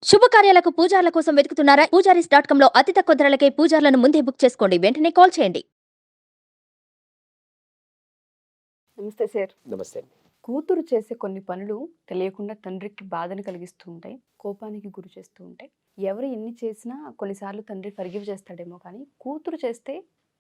శుభకార్యాలకు పూజార్ల కోసం వెతుకుతున్నారా? పూజారీస్.com లో అతి తక్కువ ధరలకే పూజార్లను ముందే బుక్ చేసుకోండి. వెంటనే కాల్ చేయండి. నమస్తే సార్. నమస్తే అండి. కూతురు చేసే కొన్ని పనులు తెలియకుండా తండ్రికి బాధను కలిగిస్తూ ఉంటాయి, కోపానికి గురి చేస్తూ ఉంటాయి. ఎవరు ఎన్ని చేసినా కొన్నిసార్లు తండ్రి ఫర్గివ్ చేస్తాడేమో, కానీ కూతురు చేస్తే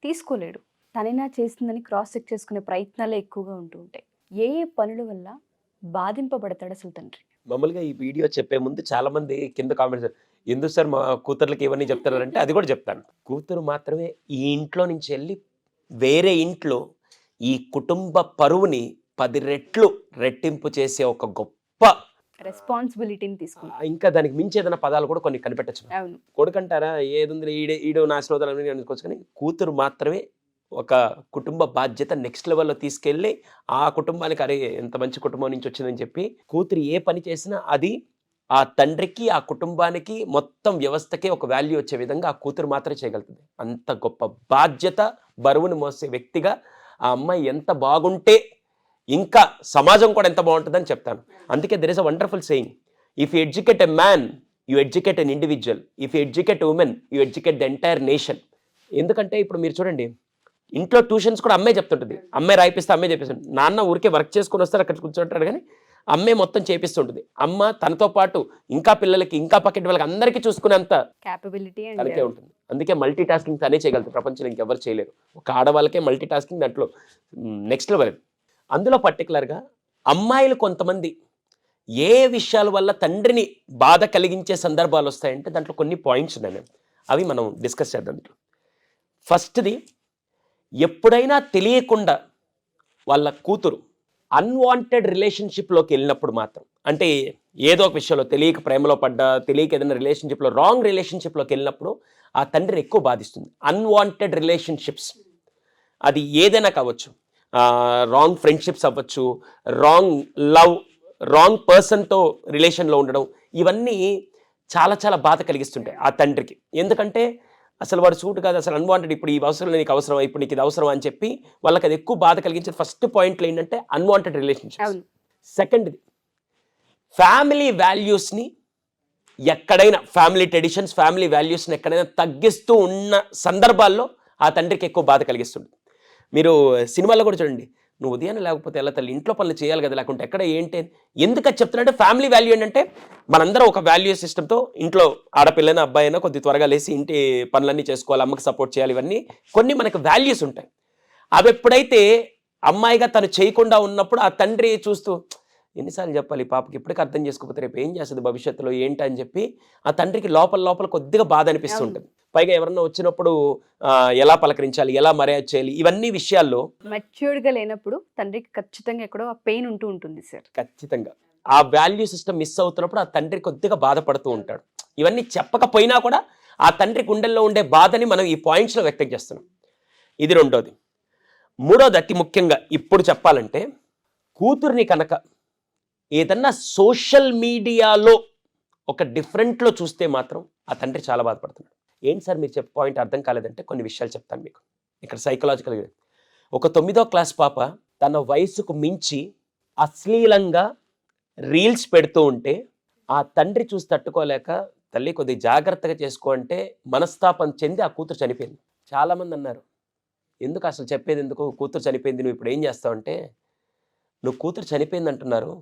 తీసుకోలేడు. తనైనా చేసిందని క్రాస్ చెక్ చేసుకునే ప్రయత్నాలే ఎక్కువగా ఉంటూ ఉంటాయి. ఏ ఏ పనుల వల్ల బాధింపబడతాడు అసలు తండ్రి? మామూలుగా ఈ వీడియో చెప్పే ముందు చాలా మంది కింద కామెంట్స్, ఎందుకు సార్ మా కూతుర్లకి ఇవన్నీ చెప్తున్నారంటే అది కూడా చెప్తాను. కూతురు మాత్రమే ఈ ఇంట్లో నుంచి వెళ్ళి వేరే ఇంట్లో ఈ కుటుంబ పరువుని 10 రెట్లు రెట్టింపు చేసే ఒక గొప్ప రెస్పాన్సిబిలిటీని తీసుకుంటా. ఇంకా దానికి మించి ఏదైనా పదాలు కూడా కొన్ని కనిపెట్టచ్చు. అవును. కొడుకంటారా ఏదుంది ఈడో నా శ్రోతలు అనుకోవచ్చు, కానీ కూతురు మాత్రమే ఒక కుటుంబ బాధ్యత నెక్స్ట్ లెవెల్లో తీసుకెళ్ళి ఆ కుటుంబానికి అరే ఎంత మంచి కుటుంబం నుంచి వచ్చిందని చెప్పి కూతురు ఏ పని చేసినా అది ఆ తండ్రికి ఆ కుటుంబానికి మొత్తం వ్యవస్థకే ఒక వాల్యూ వచ్చే విధంగా ఆ కూతురు మాత్రమే చేయగలుగుతుంది. అంత గొప్ప బాధ్యత బరువును మోసే వ్యక్తిగా ఆ అమ్మాయి ఎంత బాగుంటే ఇంకా సమాజం కూడా ఎంత బాగుంటుందని చెప్తాను. అందుకే there is a wonderful saying, if you educate a man you educate an individual, if you educate women you educate the entire nation. ఎందుకంటే ఇప్పుడు మీరు చూడండి, ఇంట్లో ట్యూషన్స్ కూడా అమ్మాయి చెప్తుంటుంది, అమ్మాయి రాయిపిస్తే అమ్మాయి చేపిస్తుంది. నాన్న ఊరికే వర్క్ చేసుకుని వస్తారు, అక్కడ కూర్చుంటాడు, కానీ అమ్మాయి మొత్తం చేపిస్తుంటుంది. అమ్మ తనతో పాటు ఇంకా పిల్లలకి ఇంకా పక్కింటి వాళ్ళకి అందరికీ చూసుకునేంత క్యాపబిలిటీ తనకే ఉంటుంది. అందుకే మల్టీ టాస్కింగ్ తనే చేయగలుగుతుంది, ప్రపంచంలో ఇంకెవరు చేయలేరు. ఒక ఆడవాళ్ళకే మల్టీ టాస్కింగ్ దాంట్లో నెక్స్ట్ లెవెల్. అందులో పర్టికులర్గా అమ్మాయిలు కొంతమంది ఏ విషయాల వల్ల తండ్రిని బాధ కలిగించే సందర్భాలు వస్తాయంటే దాంట్లో కొన్ని పాయింట్స్ ఉన్నాయి, అవి మనం డిస్కస్ చేద్దాం. ఫస్ట్ది, ఎప్పుడైనా తెలియకుండా వాళ్ళ కూతురు అన్వాంటెడ్ రిలేషన్షిప్లోకి వెళ్ళినప్పుడు మాత్రం, అంటే ఏదో ఒక విషయంలో తెలియక ప్రేమలో పడ్డా, తెలియక ఏదైనా రిలేషన్షిప్లో రాంగ్ రిలేషన్షిప్లోకి వెళ్ళినప్పుడు ఆ తండ్రిని ఎక్కువ బాధిస్తుంది. అన్వాంటెడ్ రిలేషన్షిప్స్ అది ఏదైనా కావచ్చు, రాంగ్ ఫ్రెండ్షిప్స్ అవ్వచ్చు, రాంగ్ లవ్, రాంగ్ పర్సన్తో రిలేషన్లో ఉండడం, ఇవన్నీ చాలా చాలా బాధ కలిగిస్తుంటాయి ఆ తండ్రికి. ఎందుకంటే అసలు వాడు సూట్ కాదు, అసలు అన్వాంటెడ్, ఇప్పుడు ఈ అవసరం నీకు అవసరం, ఇప్పుడు నీకు ఇది అవసరం అని చెప్పి వాళ్ళకి అది ఎక్కువ బాధ కలిగించే ఫస్ట్ పాయింట్లు ఏంటంటే అన్వాంటెడ్ రిలేషన్షిప్స్. సెకండ్ది, ఫ్యామిలీ వాల్యూస్ని ఎక్కడైనా, ఫ్యామిలీ ట్రెడిషన్స్ ఫ్యామిలీ వాల్యూస్ని ఎక్కడైనా తగ్గిస్తూ ఉన్న సందర్భాల్లో ఆ తండ్రికి ఎక్కువ బాధ కలిగిస్తుంది. మీరు సినిమాల్లో కూడా చూడండి, నువ్వు ఉదయాన్నే లేకపోతే ఎలా తల్లి, ఇంట్లో పనులు చేయాలి కదా, లేకుంటే ఎక్కడ ఏంటి, ఎందుకని చెప్తున్నారంటే ఫ్యామిలీ వాల్యూ ఏంటంటే మనందరం ఒక వాల్యూ సిస్టమ్తో ఇంట్లో ఆడపిల్లైనా అబ్బాయినా కొద్ది త్వరగా లేసి ఇంటి పనులన్నీ చేసుకోవాలి, అమ్మకి సపోర్ట్ చేయాలి, ఇవన్నీ కొన్ని మనకు వాల్యూస్ ఉంటాయి. అవి ఎప్పుడైతే అమ్మాయిగా తను చేయకుండా ఉన్నప్పుడు ఆ తండ్రి చూస్తూ ఎన్నిసార్లు చెప్పాలి పాపకి, ఇప్పటికీ అర్థం చేసుకోకపోతే రేపు ఏం చేస్తుంది భవిష్యత్తులో ఏంటి అని చెప్పి ఆ తండ్రికి లోపల లోపల కొద్దిగా బాధ అనిపిస్తుంటుంది. పైగా ఎవరన్నా వచ్చినప్పుడు ఎలా పలకరించాలి, ఎలా మర్యాద చేయాలి, ఇవన్నీ విషయాల్లో మెచ్యూర్డ్గా లేనప్పుడు తండ్రికి ఖచ్చితంగా ఎక్కడో ఆ పెయిన్ ఉంటూ ఉంటుంది సార్. ఖచ్చితంగా ఆ వాల్యూ సిస్టమ్ మిస్ అవుతున్నప్పుడు ఆ తండ్రి కొద్దిగా బాధపడుతూ ఉంటాడు. ఇవన్నీ చెప్పకపోయినా కూడా ఆ తండ్రి గుండెల్లో ఉండే బాధని మనం ఈ పాయింట్స్లో వ్యక్తం చేస్తున్నాం. ఇది రెండోది. మూడోది, అతి ముఖ్యంగా ఇప్పుడు చెప్పాలంటే, కూతుర్ని కనుక ఏదన్నా సోషల్ మీడియాలో ఒక డిఫరెంట్లో చూస్తే మాత్రం ఆ తండ్రి చాలా బాధపడుతున్నాడు. ఏంటి సార్ మీరు చెప్పే పాయింట్ అర్థం కాలేదంటే కొన్ని విషయాలు చెప్తాను మీకు. ఇక్కడ సైకలాజికల్గా ఒక 9వ క్లాస్ పాప తన వయసుకు మించి అశ్లీలంగా రీల్స్ పెడుతూ ఉంటే ఆ తండ్రి చూసి తట్టుకోలేక, తల్లి కొద్దిగా జాగ్రత్తగా చేసుకో అంటే మనస్తాపం చెంది ఆ కూతురు చనిపోయింది. చాలామంది అన్నారు, ఎందుకు అసలు చెప్పేది ఎందుకు, కూతురు చనిపోయింది నువ్వు ఇప్పుడు ఏం చేస్తావు అంటే, నువ్వు కూతురు చనిపోయింది అంటున్నారు,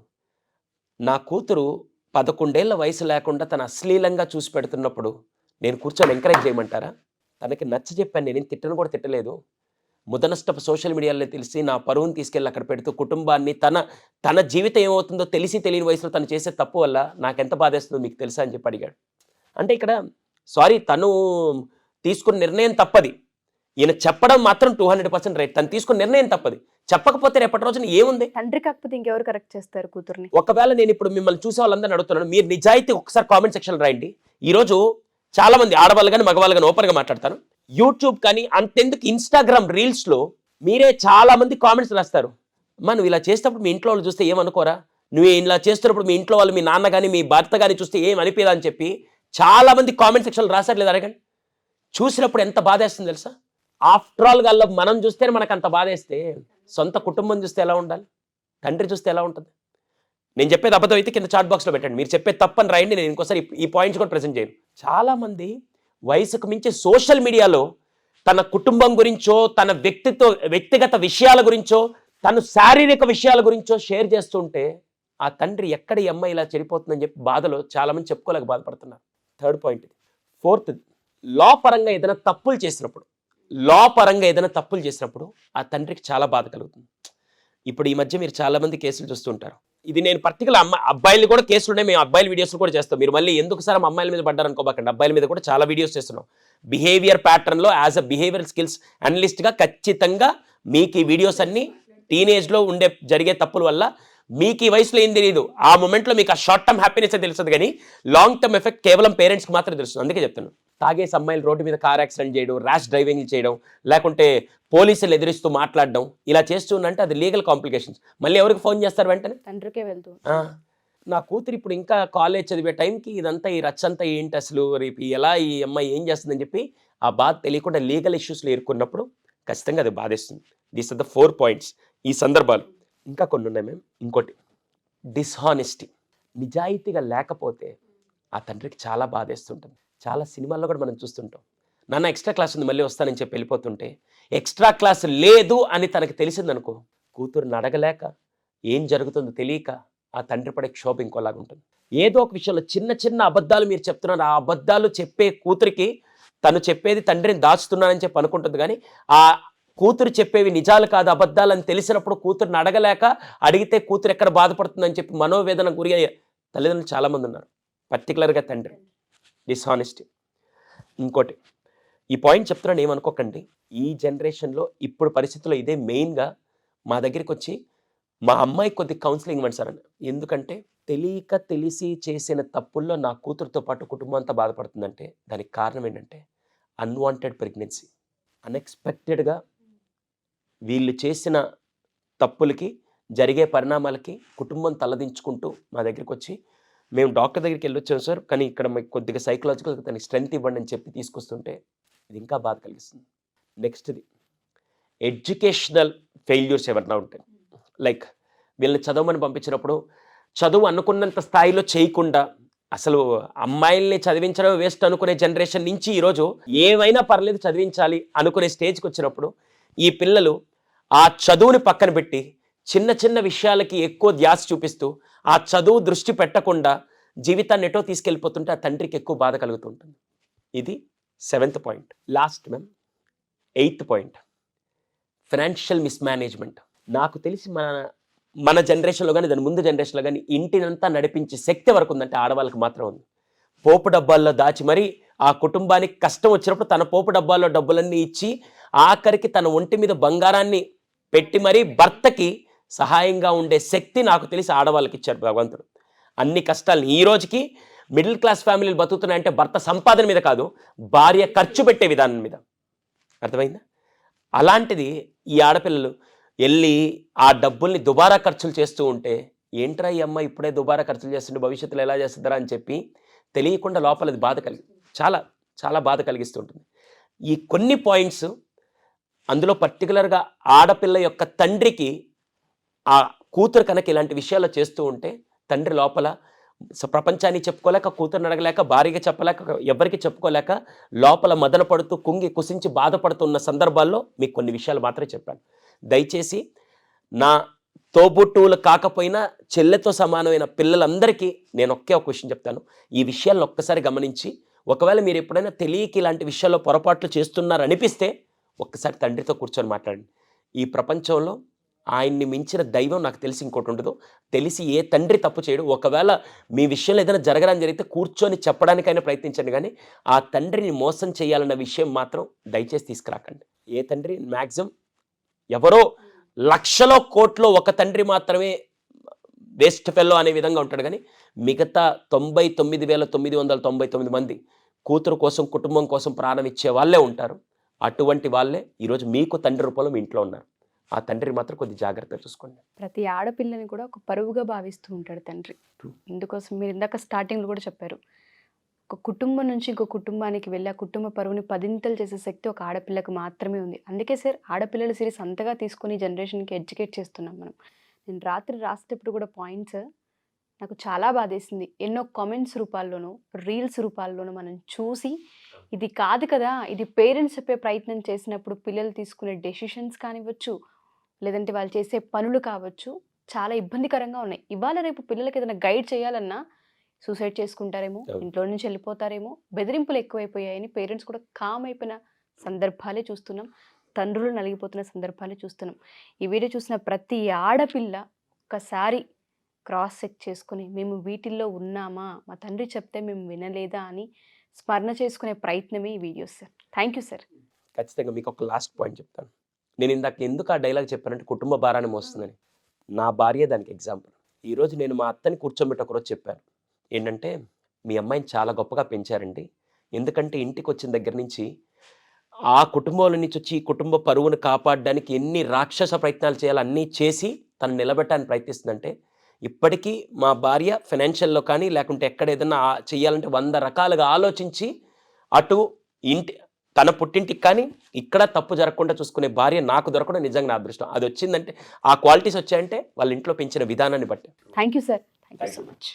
నా కూతురు 11 ఏళ్ల వయసు లేకుండా తన అశ్లీలంగా చూసి పెడుతున్నప్పుడు నేను కూర్చొని ఎంకరేజ్ చేయమంటారా? తనకి నచ్చ చెప్పాను, నేనేం తిట్టను కూడా తిట్టలేదు. ముదనష్టపు సోషల్ మీడియాలో తెలిసి నా పరువుని తీసుకెళ్ళి అక్కడ పెడుతూ కుటుంబాన్ని, తన జీవితం ఏమవుతుందో తెలిసి తెలియని వయసులో తను చేసే తప్పు వల్ల నాకెంత బాధేస్తుందో మీకు తెలుసా అని చెప్పి అడిగాడు. అంటే ఇక్కడ సారీ, తను తీసుకున్న నిర్ణయం తప్పది, ఈయన చెప్పడం మాత్రం 200% రైట్. తను తీసుకున్న నిర్ణయం తప్పది, చెప్పకపోతే రేపటి రోజున ఏముంది? తండ్రి కాకపోతే ఇంకెవరు కరెక్ట్ చేస్తారు కూతుర్ని? ఒకవేళ నేను ఇప్పుడు మిమ్మల్ని చూసే వాళ్ళందరినీ అడుగుతున్నాను, మీరు నిజాయితీ ఒకసారి కామెంట్ సెక్షన్ రాయండి. ఈరోజు చాలా మంది ఆడవాళ్ళు కానీ మగవాళ్ళు కానీ ఓపెన్గా మాట్లాడతాను, యూట్యూబ్ కానీ అంతెందుకు ఇన్స్టాగ్రామ్ రీల్స్లో మీరే చాలా మంది కామెంట్స్ రాస్తారు, అమ్మా నువ్వు ఇలా చేసేటప్పుడు మీ ఇంట్లో వాళ్ళు చూస్తే ఏమనుకోరా, నువ్వు ఇలా చేస్తున్నప్పుడు మీ ఇంట్లో వాళ్ళు, మీ నాన్న కానీ మీ భర్త కానీ చూస్తే ఏం అనిపించదా అని చెప్పి చాలా మంది కామెంట్ సెక్షన్లో రాశారు లేదా అడగండి. చూసినప్పుడు ఎంత బాధ వేస్తుంది తెలుసా? ఆఫ్టర్ ఆల్ గల్ల మనం చూస్తేనే మనకు అంత బాధ వేస్తే సొంత కుటుంబం చూస్తే ఎలా ఉండాలి, తండ్రి చూస్తే ఎలా ఉంటుంది? నేను చెప్పేది అబద్ధం అయితే కింద చాట్ బాక్స్లో పెట్టండి, మీరు చెప్పేది తప్పని రాయండి, నేను ఇంకోసారి ఈ పాయింట్స్ కూడా ప్రెజెంట్ చేయను. చాలామంది వయసుకు మించి సోషల్ మీడియాలో తన కుటుంబం గురించో, తన వ్యక్తిగత విషయాల గురించో, తను శారీరక విషయాల గురించో షేర్ చేస్తుంటే ఆ తండ్రి ఎక్కడ ఈ అమ్మాయి ఇలా చెడిపోతుందని చెప్పి బాధలో చాలామంది చెప్పుకోలేక బాధపడుతున్నారు. Third point. ఫోర్త్, లా పరంగా ఏదైనా తప్పులు చేసినప్పుడు ఆ తండ్రికి చాలా బాధ కలుగుతుంది. ఇప్పుడు ఈ మధ్య మీరు చాలా మంది కేసులు చూస్తుంటారు. ఇది నేను పర్టికులర్ అబ్బాయిలు కూడా కేసులు ఉన్నాయి, మేము అబ్బాయిల వీడియోస్ కూడా చేస్తాం. మీరు మళ్ళీ ఎందుకు సార్ అమ్మాయిల మీద పడ్డారు అనుకోబాకండి, అబ్బాయిల మీద కూడా చాలా వీడియోస్ చేస్తున్నాం. బిహేవియర్ ప్యాటర్న్లో యాజ్ అ బిహేవియర్ స్కిల్స్ అనలిస్ట్గా ఖచ్చితంగా మీకు ఈ వీడియోస్ అన్ని టీనేజ్లో జరిగే తప్పుల వల్ల మీకు ఈ వయసులో ఏం తెలియదు, ఆ మూమెంట్లో మీకు ఆ షార్ట్ టర్మ్ హ్యాపీనెస్ తెలుస్తుంది, కానీ లాంగ్ టర్మ్ ఎఫెక్ట్ కేవలం పేరెంట్స్కి మాత్రమే తెలుస్తుంది. అందుకే చెప్తున్నాను, తాగేసి అమ్మాయిలు రోడ్డు మీద కార్ యాక్సిడెంట్ చేయడం, ర్యాష్ డ్రైవింగ్ చేయడం, లేకుంటే పోలీసులు ఎదురిస్తూ మాట్లాడడం, ఇలా చేస్తూ ఉందంటే అది లీగల్ కాంప్లికేషన్స్. మళ్ళీ ఎవరికి ఫోన్ చేస్తారు వెంటనే? తండ్రికే వెళ్తూ. నా కూతురు ఇప్పుడు ఇంకా కాలేజ్ చదివే టైంకి ఇదంతా ఈ రచ్చంతా ఏంటి అసలు, రేపు ఎలా ఈ అమ్మాయి ఏం చేస్తుందని చెప్పి ఆ బాధ తెలియకుండా లీగల్ ఇష్యూస్లో ఇరుక్కున్నప్పుడు ఖచ్చితంగా అది బాధేస్తుంది. These are the 4 points. ఈ సందర్భాలు ఇంకా కొన్ని ఉన్నాయి మేము. ఇంకోటి, డిస్హానెస్టీ, నిజాయితీగా లేకపోతే ఆ తండ్రికి చాలా బాధేస్తుంటుంది. చాలా సినిమాల్లో కూడా మనం చూస్తుంటాం, నాన్న ఎక్స్ట్రా క్లాస్ ఉంది మళ్ళీ వస్తానని చెప్పి వెళ్ళిపోతుంటే, ఎక్స్ట్రా క్లాస్ లేదు అని తనకు తెలిసిందనుకో, కూతురుని అడగలేక ఏం జరుగుతుందో తెలియక ఆ తండ్రి పడే క్షోభ ఇంకోలాగా ఉంటుంది. ఏదో ఒక విషయంలో చిన్న చిన్న అబద్ధాలు మీరు చెప్తున్నారు, ఆ అబద్ధాలు చెప్పే కూతురికి తను చెప్పేది తండ్రిని దాచుతున్నానని చెప్పి అనుకుంటుంది, కానీ ఆ కూతురు చెప్పేవి నిజాలు కాదు అబద్ధాలని తెలిసినప్పుడు కూతురుని అడగలేక, అడిగితే కూతురు ఎక్కడ బాధపడుతుందని చెప్పి మనోవేదన గురి అయ్యే తల్లిదండ్రులు చాలామంది ఉన్నారు, పర్టికులర్గా తండ్రి. డిస్హానెస్టీ. ఇంకోటి, ఈ పాయింట్ చెప్తున్నాను ఏమనుకోకండి, ఈ జనరేషన్లో ఇప్పుడు పరిస్థితుల్లో ఇదే మెయిన్గా మా దగ్గరికి వచ్చి మా అమ్మాయి కొద్ది కౌన్సిలింగ్ ఇవ్వండి సార్ అని. ఎందుకంటే తెలిసి చేసిన తప్పుల్లో నా కూతురుతో పాటు కుటుంబం అంతా బాధపడుతుందంటే దానికి కారణం ఏంటంటే అన్వాంటెడ్ ప్రెగ్నెన్సీ. అన్ఎక్స్పెక్టెడ్గా వీళ్ళు చేసిన తప్పులకి, జరిగే పరిణామాలకి కుటుంబం తలదించుకుంటూ మా దగ్గరికి వచ్చి, మేము డాక్టర్ దగ్గరికి వెళ్ళొచ్చాం సార్, కానీ ఇక్కడ మీకు కొద్దిగా సైకలాజికల్ దానికి స్ట్రెంగ్త్ ఇవ్వండి అని చెప్పి తీసుకొస్తుంటే ఇది ఇంకా బాధ కలిగిస్తుంది. నెక్స్ట్ది, ఎడ్యుకేషనల్ ఫెయిల్యూర్స్ ఎవరైనా ఉంటాయి. లైక్ వీళ్ళని చదవమని పంపించినప్పుడు చదువు అనుకున్నంత స్థాయిలో చేయకుండా, అసలు అమ్మాయిల్ని చదివించడం వేస్ట్ అనుకునే జనరేషన్ నుంచి ఈరోజు ఏమైనా పర్లేదు చదివించాలి అనుకునే స్టేజ్కి వచ్చినప్పుడు ఈ పిల్లలు ఆ చదువుని పక్కన పెట్టి చిన్న చిన్న విషయాలకి ఎక్కువ ధ్యాస చూపిస్తూ ఆ చదువు దృష్టి పెట్టకుండా జీవితాన్ని ఎటో తీసుకెళ్ళిపోతుంటే ఆ తండ్రికి ఎక్కువ బాధ కలుగుతుంటుంది. ఇది 7th point. Last ma'am 8th point, financial mismanagement. నాకు తెలిసి మన జనరేషన్లో కానీ దాని ముందు జనరేషన్లో కానీ ఇంటినంతా నడిపించే శక్తి వరకు ఉందంటే ఆడవాళ్ళకి మాత్రం ఉంది. పోపు డబ్బాల్లో దాచి మరి ఆ కుటుంబానికి కష్టం వచ్చినప్పుడు తన పోపు డబ్బాల్లో డబ్బులన్నీ ఇచ్చి ఆఖరికి తన ఒంటి మీద బంగారాన్ని పెట్టి మరీ భర్తకి సహాయంగా ఉండే శక్తి నాకు తెలిసి ఆడవాళ్ళకి ఇచ్చారు భగవంతుడు. అన్ని కష్టాలని ఈ రోజుకి మిడిల్ క్లాస్ ఫ్యామిలీలు బతుకుతున్నాయంటే భర్త సంపాదన మీద కాదు, భార్య ఖర్చు పెట్టే విధానం మీద. అర్థమైందా? అలాంటిది ఈ ఆడపిల్లలు వెళ్ళి ఆ డబ్బుల్ని దుబారా ఖర్చులు చేస్తూ ఉంటే, ఏంట్రా ఈ అమ్మ ఇప్పుడే దుబారా ఖర్చులు చేస్తుంటే భవిష్యత్తులో ఎలా చేస్తుందరా అని చెప్పి తెలియకుండా లోపల అది బాధ చాలా చాలా బాధ కలిగిస్తుంటుంది. ఈ కొన్ని పాయింట్స్ అందులో పర్టికులర్గా ఆడపిల్ల యొక్క తండ్రికి ఆ కూతురు కనుక ఇలాంటి విషయాలు చేస్తూ ఉంటే తండ్రి లోపల ప్రపంచాన్ని చెప్పుకోలేక, కూతురుని అడగలేక, భార్యగా చెప్పలేక, ఎవరికి చెప్పుకోలేక లోపల మదన పడుతూ కుంగి కుసించి బాధపడుతున్న సందర్భాల్లో మీకు కొన్ని విషయాలు మాత్రమే చెప్పాను. దయచేసి నా తోబుట్టువులు కాకపోయినా చెల్లెతో సమానమైన పిల్లలందరికీ నేను ఒకే ఒక విషయం చెప్తాను. ఈ విషయాలను ఒక్కసారి గమనించి, ఒకవేళ మీరు ఎప్పుడైనా తెలియక ఇలాంటి విషయాల్లో పొరపాట్లు చేస్తున్నారు అనిపిస్తే ఒక్కసారి తండ్రితో కూర్చొని మాట్లాడండి. ఈ ప్రపంచంలో ఆయన్ని మించిన దైవం నాకు తెలిసి ఇంకోటి ఉండదు. తెలిసి ఏ తండ్రి తప్పు చేయడు. ఒకవేళ మీ విషయంలో ఏదైనా జరగడానికి జరిగితే కూర్చొని చెప్పడానికైనా ప్రయత్నించండి, కానీ ఆ తండ్రిని మోసం చేయాలన్న విషయం మాత్రం దయచేసి తీసుకురాకండి. ఏ తండ్రి మ్యాక్సిమం ఎవరో లక్షలో కోట్లో ఒక తండ్రి మాత్రమే వేస్ట్ ఫెల్లో అనే విధంగా ఉంటాడు, కానీ మిగతా 99,999 మంది కూతురు కోసం, కుటుంబం కోసం ప్రాణం ఇచ్చే వాళ్ళే ఉంటారు. అటువంటి వాళ్ళే ఈరోజు మీకు తండ్రి రూపంలో మీ ఇంట్లో ఉన్నారు. ఆ తండ్రి మాత్రం కొద్ది జాగ్రత్తగా చూసుకోండి. ప్రతి ఆడపిల్లని కూడా ఒక పరువుగా భావిస్తూ ఉంటాడు తండ్రి. ఇందుకోసం మీరు ఇందాక స్టార్టింగ్లో కూడా చెప్పారు, ఒక కుటుంబం నుంచి ఇంకో కుటుంబానికి వెళ్ళి ఆ కుటుంబ పరువుని 10 చేసే శక్తి ఒక ఆడపిల్లకు మాత్రమే ఉంది. అందుకే సార్ ఆడపిల్లల సిరీస్ అంతగా తీసుకొని జనరేషన్కి ఎడ్యుకేట్ చేస్తున్నాం మనం. నేను రాత్రి రాసేటప్పుడు కూడా పాయింట్స్ నాకు చాలా బాధేసింది. ఎన్నో కామెంట్స్ రూపాల్లోనూ, రీల్స్ రూపాల్లోనూ మనం చూసి, ఇది కాదు కదా! ఇది పేరెంట్స్ చెప్పే ప్రయత్నం చేసినప్పుడు పిల్లలు తీసుకునే డెసిషన్స్ కానివ్వచ్చు, లేదంటే వాళ్ళు చేసే పనులు కావచ్చు, చాలా ఇబ్బందికరంగా ఉన్నాయి. ఇవాళ రేపు పిల్లలకి ఏదైనా గైడ్ చేయాలన్నా సూసైడ్ చేసుకుంటారేమో, అవును. ఇంట్లో నుంచి వెళ్ళిపోతారేమో, బెదిరింపులు ఎక్కువైపోయాయని పేరెంట్స్ కూడా కామ్ అయిపోయిన సందర్భాలే చూస్తున్నాం. తండ్రులు నలిగిపోతున్న సందర్భాలే చూస్తున్నాం. ఈ వీడియో చూసిన ప్రతి ఆడపిల్ల ఒక్కసారి క్రాస్ చెక్ చేసుకొని, మేము వీటిల్లో ఉన్నామా, మా తండ్రి చెప్తే మేము వినలేదా అని స్మరణ చేసుకునే ప్రయత్నమే ఈ videos sir. Thank you sir. ఖచ్చితంగా మీకు ఒక లాస్ట్ పాయింట్ చెప్తాను. నేను ఇందాక ఎందుకు ఆ డైలాగ్ చెప్పానంటే కుటుంబ భారాన్ని మోస్తుందని. నా భార్య దానికి ఎగ్జాంపుల్. ఈరోజు నేను మా అత్తని కూర్చోబెట్టి ఒకరోజు చెప్పాను. ఏంటంటే, మీ అమ్మాయిని చాలా గొప్పగా పెంచారండి. ఎందుకంటే ఇంటికి వచ్చిన దగ్గర నుంచి ఆ కుటుంబంలో నుంచి వచ్చి ఈ కుటుంబ పరువును కాపాడడానికి ఎన్ని రాక్షస ప్రయత్నాలు చేయాలో అన్నీ చేసి తను నిలబెట్టడానికి ప్రయత్నిస్తుందంటే, ఇప్పటికీ మా భార్య ఫైనాన్షియల్లో కానీ లేకుంటే ఎక్కడ ఏదైనా చెయ్యాలంటే 100 రకాలుగా ఆలోచించి అటు ఇంటి తన పుట్టింటికి కానీ ఇక్కడ తప్పు జరగకుండా చూసుకునే భార్య నాకు దొరకడం నిజంగా నా అదృష్టం. అది వచ్చిందంటే ఆ క్వాలిటీస్ వచ్చాయంటే వాళ్ళ ఇంట్లో పెంచిన విధానాన్ని బట్టి. Thank you sir. Thank you so much.